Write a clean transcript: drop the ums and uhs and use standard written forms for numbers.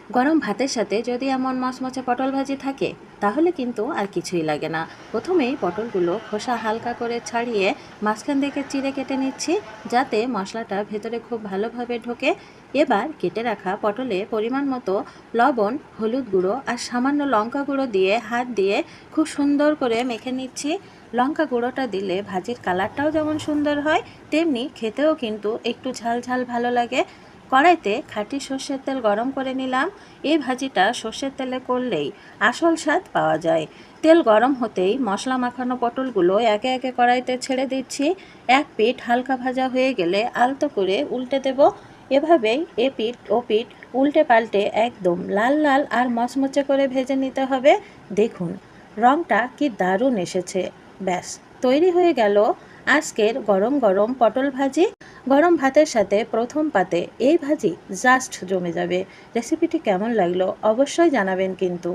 গরম ভাতের সাথে যদি এমন মচমচে পটল ভাজি থাকে তাহলে কিন্তু আর কিছুই লাগে না। প্রথমেই পটলগুলো খোসা হালকা করে ছাড়িয়ে মাঝখান থেকে চিড়ে কেটে নিচ্ছি, যাতে মশলাটা ভেতরে খুব ভালোভাবে ঢোকে। এবার কেটে রাখা পটলে পরিমাণ মতো লবণ, হলুদ গুঁড়ো আর সামান্য লঙ্কা গুঁড়ো দিয়ে হাত দিয়ে খুব সুন্দর করে মেখে নিচ্ছি। লঙ্কা গুঁড়োটা দিলে ভাজির কালারটাও যেমন সুন্দর হয়, তেমনি খেতেও কিন্তু একটু ঝাল ঝাল ভালো লাগে। কড়াইতে খাঁটি সর্ষের তেল গরম করে নিলাম। এই ভাজিটা সর্ষের তেলে করলেই আসল স্বাদ পাওয়া যায়। তেল গরম হতেই মশলা মাখানো পটলগুলো একে একে কড়াইতে ছেড়ে দিচ্ছি। এক পিঠ হালকা ভাজা হয়ে গেলে আলতো করে উল্টে দেব। এভাবেই এপিঠ ওপিঠ উল্টে পাল্টে একদম লাল লাল আর মচমচে করে ভেজে নিতে হবে। দেখুন রঙটা কি দারুণ এসেছে। ব্যাস, তৈরি হয়ে গেল আজকের গরম গরম পটল ভাজি। গরম ভাতের সাথে প্রথম পাতে এই ভাজি জাস্ট জমে যাবে। রেসিপিটি কেমন লাগলো অবশ্যই জানাবেন কিন্তু।